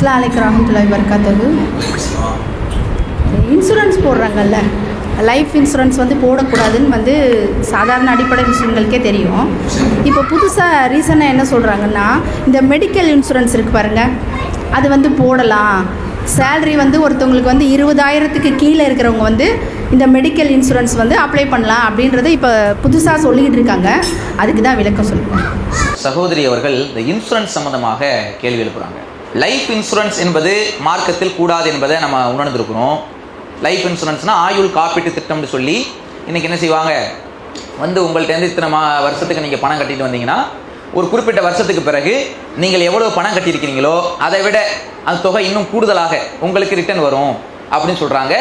அஸ்ஸலாமு அலைக்கும் வரஹ்மத்துல்லாஹி வபரகாத்துஹு. இன்சூரன்ஸ் போடுறாங்கல்ல, லைஃப் இன்சூரன்ஸ் போடக்கூடாதுன்னு சாதாரண அடிப்படை விஷயங்களுக்கே தெரியும். இப்போ புதுசாக ரீசனாக என்ன சொல்கிறாங்கன்னா, இந்த மெடிக்கல் இன்சூரன்ஸ் இருக்குது பாருங்கள், அது போடலாம். சேல்ரி ஒருத்தவங்களுக்கு 20,000க்கு கீழே இருக்கிறவங்க இந்த மெடிக்கல் இன்சூரன்ஸ் அப்ளை பண்ணலாம் அப்படின்றத இப்போ புதுசாக சொல்லிக்கிட்டு இருக்காங்க. அதுக்கு தான் விளக்கம் சொல்லுவேன். சகோதரி அவர்கள் இந்த இன்சூரன்ஸ் சம்பந்தமாக கேள்வி எழுப்புறாங்க. லைஃப் இன்சூரன்ஸ் என்பது மார்க்கத்தில் கூடாது என்பதை நம்ம உணர்ந்திருக்கிறோம். லைஃப் இன்சூரன்ஸ்னால் ஆயுள் காப்பீட்டு திட்டம்னு சொல்லி இன்றைக்கி என்ன செய்வாங்க, உங்கள்கிட்ட இத்தனை வருஷத்துக்கு நீங்கள் பணம் கட்டிட்டு வந்தீங்கன்னா ஒரு குறிப்பிட்ட வருஷத்துக்கு பிறகு நீங்கள் எவ்வளோ பணம் கட்டியிருக்கிறீங்களோ அதை விட அந்த தொகை இன்னும் கூடுதலாக உங்களுக்கு ரிட்டர்ன் வரும் அப்படின்னு சொல்கிறாங்க.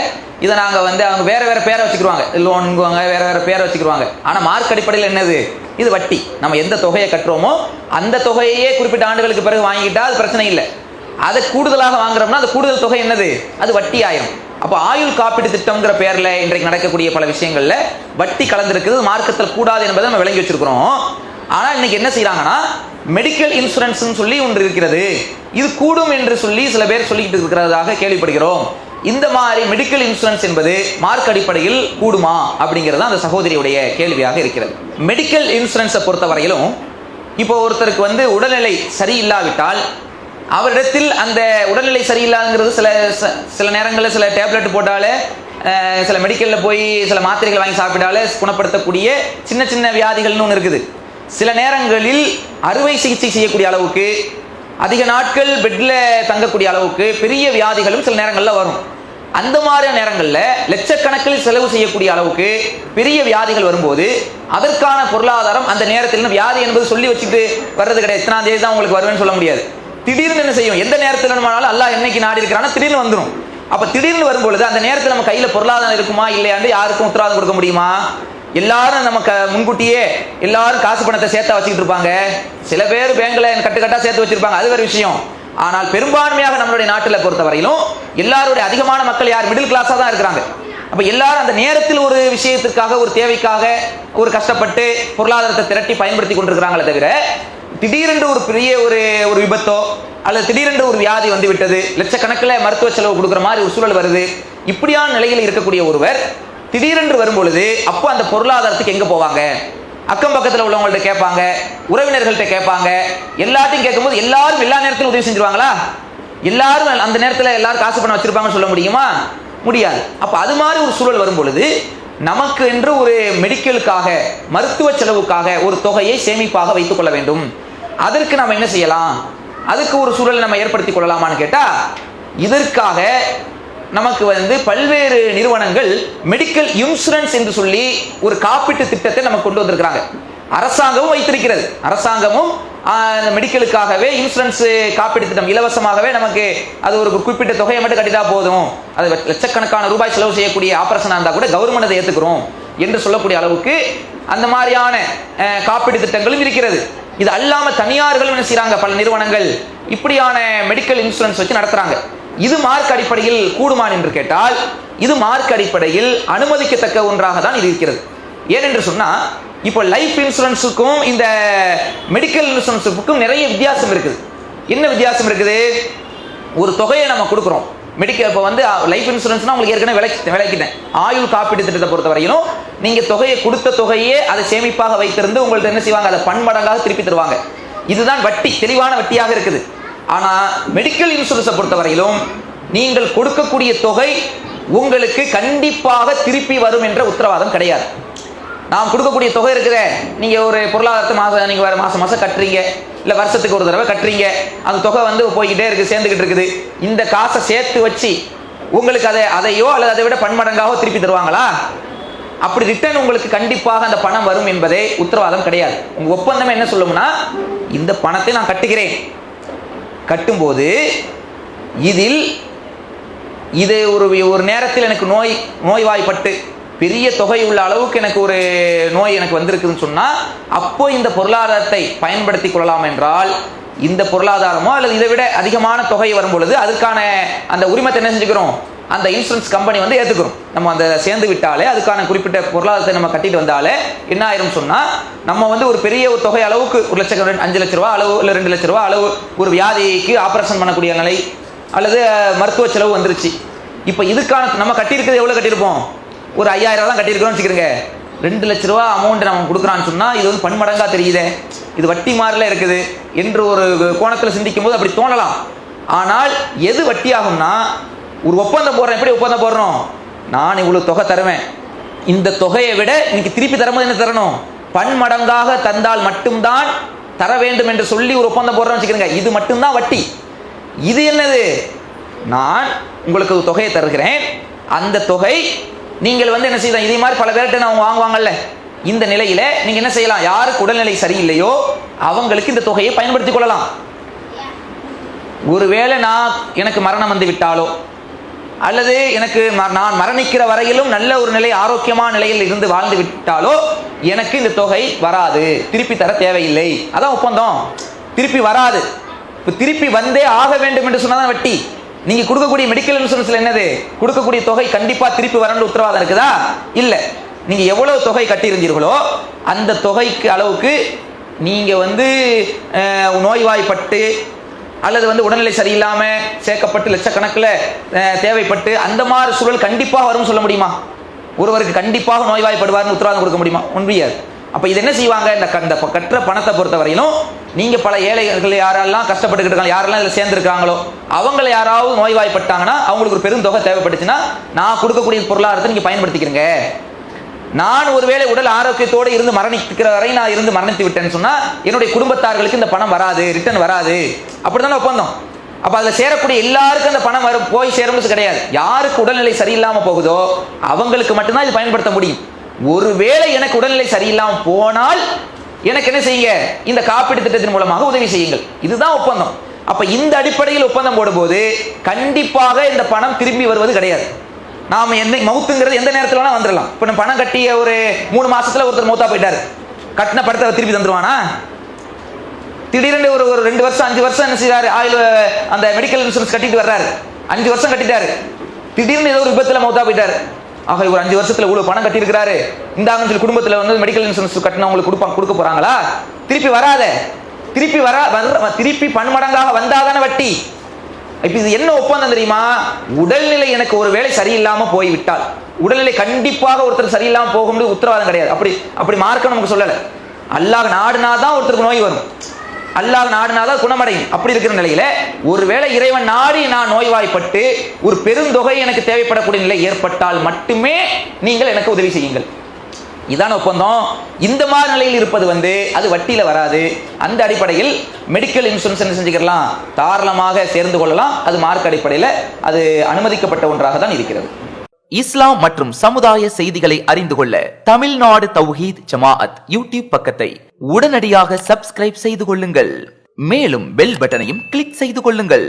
இதை நாங்கள் அவங்க வேறு பேரை வச்சுக்கிடுவாங்க, லோனுங்குவாங்க, வேறு பேரை வச்சுக்கிடுவாங்க. ஆனால் மார்க் அடிப்படையில் என்னது, இது வட்டி. நம்ம எந்த தொகையை கட்டுறோமோ அந்த தொகையே குறிப்பிட்ட ஆண்டுகளுக்கு பிறகு வாங்கிக்கிட்டால் அது பிரச்சனை இல்லை. அதை கூடுதலாக வாங்குறோம்னா அந்த கூடுதல் தொகை என்னது, அது வட்டி ஆயிரும். அப்போ ஆயுள் காப்பீடு திட்டம்ங்கிற பேரில் இன்றைக்கு நடக்கக்கூடிய பல விஷயங்களில் வட்டி கலந்துருக்குது, மார்க்கத்தில் கூடாது என்பதை நம்ம விளங்கி வச்சிருக்கிறோம். ஆனால் இன்னைக்கு என்ன செய்யறாங்கன்னா, மெடிக்கல் இன்சூரன்ஸ்னு சொல்லி ஒன்று இருக்கிறது, இது கூடும் என்று சொல்லி சில பேர் சொல்லிக்கிட்டு இருக்கிறதாக கேள்விப்படுகிறோம். இந்த மாதிரி மெடிக்கல் இன்சூரன்ஸ் என்பது மார்க் அடிப்படையில் கூடுமா அப்படிங்கிறது அந்த சகோதரியுடைய கேள்வியாக இருக்கிறது. மெடிக்கல் இன்சூரன்ஸை பொறுத்தவரையிலும் இப்போ ஒருத்தருக்கு உடல்நிலை சரியில்லாவிட்டால் அவரிடத்தில் அந்த உடல்நிலை சரியில்லாங்கிறது சில நேரங்களில் சில டேப்லெட் போட்டாலே, சில மெடிக்கலில் போய் சில மாத்திரைகள் வாங்கி சாப்பிட்டாலே குணப்படுத்தக்கூடிய சின்ன சின்ன வியாதிகள்னு ஒன்று இருக்குது. சில நேரங்களில் அறுவை சிகிச்சை செய்யக்கூடிய அளவுக்கு, அதிக நாட்கள் பெட்டில் தங்கக்கூடிய அளவுக்கு பெரிய வியாதிகளும் சில நேரங்களில் வரும். அந்த மாதிரி நேரங்களில் லட்சக்கணக்கில் செலவு செய்யக்கூடிய அளவுக்கு பெரிய வியாதிகள் வரும்போது அதற்கான பொருளாதாரம் அந்த நேரத்தில், வியாதி என்பது சொல்லி வச்சுட்டு வர்றது கிடையாது, இத்தனாம் தேதி தான் உங்களுக்கு வருவேன்னு சொல்ல முடியாது. திடீர்னு என்ன செய்யும், எந்த நேரத்தில் வேணுமானாலும் அல்லாஹ் என்னைக்கு நாடி இருக்கிறானோ திடீர்னு வந்துடும். அப்போ திடீர்னு வரும்பொழுது அந்த நேரத்தில் நம்ம கையில் பொருளாதாரம் இருக்குமா இல்லையாண்டு யாருக்கும் உத்தரவாதம் கொடுக்க முடியுமா? எல்லாரும் நமக்கு முன்கூட்டியே எல்லாரும் காசு பணத்தை சேர்த்தா வச்சுக்கிட்டு இருப்பாங்க. சில பேர் பேங்க்ல கட்டுக்கட்டா சேர்த்து வச்சிருப்பாங்க, அது வேறு விஷயம். ஆனால் பெரும்பான்மையாக நம்மளுடைய நாட்டில் பொறுத்தவரையிலும் எல்லாருடைய அதிகமான மக்கள் யார், மிடில் கிளாஸாக தான் இருக்கிறாங்க. அப்போ எல்லாரும் அந்த நேரத்தில் ஒரு விஷயத்திற்காக, ஒரு தேவைக்காக ஒரு கஷ்டப்பட்டு பொருளாதாரத்தை திரட்டி பயன்படுத்தி கொண்டிருக்கிறாங்களே தவிர, திடீரென்று ஒரு பெரிய ஒரு விபத்தோ அல்லது திடீரென்று ஒரு வியாதி விட்டது, லட்சக்கணக்கில் மருத்துவ செலவு கொடுக்குற மாதிரி ஒரு சூழல் வருது, இப்படியான நிலையில் இருக்கக்கூடிய ஒருவர் திடீரென்று வரும்பொழுது அப்போ அந்த பொருளாதாரத்துக்கு எங்கே போவாங்க? அக்கம் பக்கத்தில் உள்ளவங்கள்ட்ட கேட்பாங்க, உறவினர்கள்ட்ட கேட்பாங்க. எல்லாத்தையும் கேட்கும்போது எல்லாரும் எல்லா நேரத்திலும் உதவி செஞ்சிருவாங்களா? எல்லாரும் அந்த நேரத்தில் எல்லாரும் காசு பணம் வச்சிருப்பாங்கன்னு சொல்ல முடியுமா? முடியாது. அப்போ அது மாதிரி ஒரு சூழல் வரும் பொழுது நமக்கு என்று ஒரு மெடிக்கலுக்காக, மருத்துவ செலவுக்காக ஒரு தொகையை சேமிப்பாக வைத்துக் கொள்ள வேண்டும். அதற்கு நம்ம என்ன செய்யலாம், அதுக்கு ஒரு சூழலை நம்ம ஏற்படுத்திக் கொள்ளலாமான்னு கேட்டால், இதற்காக நமக்கு பல்வேறு நிறுவனங்கள் மெடிக்கல் இன்சூரன்ஸ் என்று சொல்லி ஒரு காப்பீட்டு திட்டத்தை நமக்கு கொண்டு வந்திருக்கிறாங்க. அரசாங்கமும் வைத்திருக்கிறது. அரசாங்கமும் மெடிக்கலுக்காகவே இன்சூரன்ஸ் காப்பீடு திட்டம் இலவசமாகவே நமக்கு, அது ஒரு குறிப்பிட்ட தொகையை மட்டும் கட்டிட்டா போதும், அது லட்சக்கணக்கான ரூபாய் செலவு செய்யக்கூடிய ஆபரேஷனாக இருந்தால் கூட கவர்மெண்ட் அதை ஏற்றுக்கிறோம் என்று சொல்லக்கூடிய அளவுக்கு அந்த மாதிரியான காப்பீடு திட்டங்களும் இருக்கிறது. இது அல்லாமல் தனியார்களும் என்ன செய்யறாங்க, பல நிறுவனங்கள் இப்படியான மெடிக்கல் இன்சூரன்ஸ் வச்சு நடத்துறாங்க. இது மார்க் அடிப்படையில் கூடுமான் என்று கேட்டால், இது மார்க் அடிப்படையில் அனுமதிக்கத்தக்க ஒன்றாக தான் இது இருக்கிறது. ஏனென்று சொன்னால், இப்போ லைஃப் இன்சூரன்ஸுக்கும் இந்த மெடிக்கல் இன்சூரன்ஸுக்கும் நிறைய வித்தியாசம் இருக்குது. என்ன வித்தியாசம் இருக்குது? ஒரு தொகையை நம்ம கொடுக்குறோம் மெடிக்கல். இப்போ லைஃப் இன்சூரன்ஸ்னா உங்களுக்கு ஏற்கனவே விளக்கிட்டேன். ஆயுள் காப்பீட்டு திட்டத்தை பொறுத்தவரையிலும் நீங்கள் தொகையை கொடுத்த தொகையே அதை சேமிப்பாக வைத்திருந்து உங்கள்ட்ட என்ன செய்வாங்க, அதை பன்மடங்காக திருப்பி தருவாங்க. இதுதான் வட்டி, தெளிவான வட்டியாக இருக்குது. ஆனால் மெடிக்கல் இன்சூரன்ஸை பொறுத்தவரையிலும் நீங்கள் கொடுக்கக்கூடிய தொகை உங்களுக்கு கண்டிப்பாக திருப்பி வரும் என்ற உத்தரவாதம் கிடையாது. நாம் கொடுக்கக்கூடிய தொகை இருக்குத, நீங்கள் ஒரு பொருளாதாரத்தை நீங்கள் வேறு மாதம் கட்டுறீங்க, இல்லை வருஷத்துக்கு ஒரு தடவை கட்டுறீங்க, அந்த தொகை போய்கிட்டே இருக்குது, சேர்ந்துக்கிட்டு இருக்குது. இந்த காசை சேர்த்து வச்சு உங்களுக்கு அதையோ அல்லது அதை விட பன்மடங்காக திருப்பி தருவாங்களா? அப்படி ரிட்டர்ன் உங்களுக்கு கண்டிப்பாக அந்த பணம் வரும் என்பதே உத்தரவாதம் கிடையாது. உங்கள் ஒப்பந்தம் என்ன சொல்லும்னா, இந்த பணத்தை நான் கட்டுகிறேன், கட்டும்போது இதில் இது ஒரு நேரத்தில் எனக்கு நோய்வாய்ப்பட்டு பெரிய தொகை உள்ள அளவுக்கு எனக்கு ஒரு நோய் எனக்கு வந்திருக்குதுன்னு சொன்னால், அப்போ இந்த பொருளாதாரத்தை பயன்படுத்தி கொள்ளலாம். என்றால் இந்த பொருளாதாரமோ அல்லது இதை விட அதிகமான தொகை வரும் பொழுது அதுக்கான அந்த உரிமத்தை என்ன செஞ்சுக்கிறோம், அந்த இன்சூரன்ஸ் கம்பெனி ஏற்றுக்கிறோம். நம்ம அந்த சேர்ந்து விட்டாலே அதுக்கான குறிப்பிட்ட பொருளாதாரத்தை நம்ம கட்டிட்டு வந்தாலே என்ன ஆயிரும் சொன்னால், நம்ம ஒரு பெரிய ஒரு தொகை அளவுக்கு 1 லட்சம் 5 லட்ச ரூபா அளவு இல்லை 2 லட்ச ரூபா அளவு ஒரு வியாதிக்கு ஆபரேஷன் பண்ணக்கூடிய நிலை, அல்லது மருத்துவ செலவு வந்துருச்சு. இப்போ இதுக்கான நம்ம கட்டியிருக்கிறது எவ்வளோ கட்டியிருப்போம்? ஒரு 5000 தான் கட்டியிருக்கிறோம்னு வச்சுக்கிறோங்க. 2 லட்ச ரூபா அமௌண்ட் நம்ம கொடுக்குறான்னு சொன்னால் இது வந்து பன்மடங்காக தெரியுதே, இது வட்டி மாதிரில இருக்குது என்று ஒரு கோணத்தில் சிந்திக்கும் போது அப்படி தோணலாம். ஆனால் எது வட்டி ஆகும்னா, ஒரு ஒப்பந்தம் போடுறோம். எப்படி ஒப்பந்தம் போடுறோம்? நான் இவ்வளோ தொகை தருவேன், இந்த தொகையை விட இன்னைக்கு திருப்பி தரும்போது என்ன தரணும்? பன்மடங்காக தந்தால் மட்டும்தான் தர வேண்டும் என்று சொல்லி ஒரு ஒப்பந்தம் போடுறோம் வச்சுக்கிறேங்க. இது மட்டும்தான் வட்டி. இது என்னது? நான் உங்களுக்கு ஒரு தொகையை தருகிறேன், அந்த தொகை நீங்கள் வந்து என்ன செய்யலாம், இதே மாதிரி பல பேர்கிட்ட அவங்க வாங்குவாங்கல்ல, இந்த நிலையில நீங்க என்ன செய்யலாம், யாருக்கு உடல்நிலை சரியில்லையோ அவங்களுக்கு இந்த தொகையை பயன்படுத்திக் கொள்ளலாம். ஒருவேளை எனக்கு மரணம் வந்து விட்டாலோ அல்லது நான் மரணிக்கிற வரையிலும் நல்ல ஒரு நிலை, ஆரோக்கியமான நிலையில் இருந்து வாழ்ந்து விட்டாலோ எனக்கு இந்த தொகை வராது, திருப்பி தர தேவையில்லை. அதான் ஒப்பந்தம். திருப்பி வராது. இப்போ திருப்பி வந்தே ஆக வேண்டும் என்று சொன்னதான் வட்டி. நீங்க கொடுக்கக்கூடிய மெடிக்கல் இன்சூரன்ஸ்ல என்னது, கொடுக்கக்கூடிய தொகை கண்டிப்பா திருப்பி வரணும் உத்தரவாதம் இருக்குதா? இல்ல. நீங்க எவ்வளவு தொகை கட்டியிருந்தீர்களோ அந்த தொகைக்கு அளவுக்கு நீங்க வந்து நோய்வாய்ப்பட்டு அல்லது வந்து உடல்நிலை சரியில்லாம சேர்க்கப்பட்டு லட்சக்கணக்கில் தேவைப்பட்டு அந்த மாதிரி சூழல் கண்டிப்பாக வரும் சொல்ல முடியுமா? ஒருவருக்கு கண்டிப்பாக நோய்வாய்ப்படுவார்னு உத்தரவாதம் கொடுக்க முடியுமா? முடியாது. அப்ப இது என்ன செய்வாங்க, இந்த கற்ற பணத்தை பொறுத்த வரையிலும் நீங்க பல ஏழைகள் யாரெல்லாம் கஷ்டப்பட்டுக்கிட்டு இருக்காங்க, யாரெல்லாம் இதில் சேர்ந்துருக்காங்களோ அவங்கள யாராவது நோய்வாய்ப்பட்டாங்கன்னா அவங்களுக்கு ஒரு பெரும் தொகை தேவைப்பட்டுச்சுன்னா நான் கொடுக்கக்கூடிய பொருளாதாரத்தை நீங்க பயன்படுத்திக்கிறீங்க. நான் ஒருவேளை உடல் ஆரோக்கியத்தோடு இருந்து மரணிக்கிற வரை நான் இருந்து மரணித்து விட்டேன்னு சொன்னா என்னுடைய குடும்பத்தார்களுக்கு இந்த பணம் வராது, ரிட்டர்ன் வராது. அப்படித்தானே ஒப்பந்தம். அப்ப அதுல சேரக்கூடிய எல்லாருக்கும் அந்த பணம் போய் சேரும்னு கிடையாது. யாருக்கு உடல்நிலை சரியில்லாம போகுதோ அவங்களுக்கு மட்டும்தான் இது பயன்படுத்த முடியும். ஒருவேளை எனக்கு உடல்நிலை சரியில்லாம போனால் எனக்கு என்ன செய்யுங்க, இந்த காப்பீடு திட்டத்தின் மூலமாக உதவி செய்யுங்கள். இதுதான் ஒப்பந்தம். அப்ப இந்த அடிப்படையில் ஒப்பந்தம் போடும்போது கண்டிப்பாக இந்த பணம் திரும்பி வருவது கிடையாது. நாம மவுத்துங்கிறது எந்த நேரத்தில் வேணா வந்துடலாம். இப்ப நம்ம பணம் கட்டிய ஒரு 3 மாசத்துல ஒருத்தர் மௌத்தா போயிட்டாரு, கட்டின படத்தை திருப்பி தந்துருவானா? திடீர்னு ஒரு 2 வருஷம் 5 வருஷம் என்ன செய்யறாரு, அந்த மெடிக்கல் இன்சூரன்ஸ் கட்டிட்டு வர்றாரு, 5 வருஷம் கட்டிட்டாரு, திடீர்னு ஏதோ ஒரு விபத்துல மௌத்தா போயிட்டாரு. ஆக ஒரு 5 வருஷத்துல இவ்வளவு பணம் கட்டி இருக்கிறாரு, இந்த சொல்லி குடும்பத்துல வந்து மெடிக்கல் இன்சூரன்ஸ் கட்டினவங்களுக்கு கொடுக்க போறாங்களா? திருப்பி வராத, திருப்பி பன்மடங்காக வந்தாதான வட்டி. இப்ப இது என்ன ஒப்பந்தம் தெரியுமா? உடல்நிலை எனக்கு ஒரு வேளை சரியில்லாம போய்விட்டால், உடல்நிலை கண்டிப்பாக ஒருத்தர் சரியில்லாம போகும்னு உத்தரவாதம் கிடையாது. அப்படி மார்க்க நமக்கு சொல்லல. அல்லாஹ் நாடுனாதான் ஒருத்தருக்கு நோய் வரும், அல்லாஹ் நாடுனாதான் குணமடையும். அப்படி இருக்கிற நிலையில ஒருவேளை இறைவன் நாடி நான் நோய்வாய்ப்பட்டு ஒரு பெருந்தொகை எனக்கு தேவைப்படக்கூடிய நிலை ஏற்பட்டால் மட்டுமே நீங்கள் எனக்கு உதவி செய்யுங்கள். இதான ஒப்பந்தம். இந்த மாதிரி நிலையில் இருப்பது வந்து அது வட்டியில வராது. அந்த அடிப்படையில் மெடிக்கல் இன்சூரன்ஸ் என்ன செஞ்சுக்கலாம், தாராளமாக சேர்ந்து கொள்ளலாம். அது மார்க் அடிப்படையில் அது அனுமதிக்கப்பட்ட ஒன்றாக தான் இருக்கிறது. இஸ்லாம் மற்றும் சமுதாய செய்திகளை அறிந்து கொள்ள தமிழ்நாடு தௌஹீத் ஜமாஅத் யூடியூப் பக்கத்தை உடனடியாக சப்ஸ்கிரைப் செய்து கொள்ளுங்கள். மேலும் பெல் பட்டனையும் கிளிக் செய்து கொள்ளுங்கள்.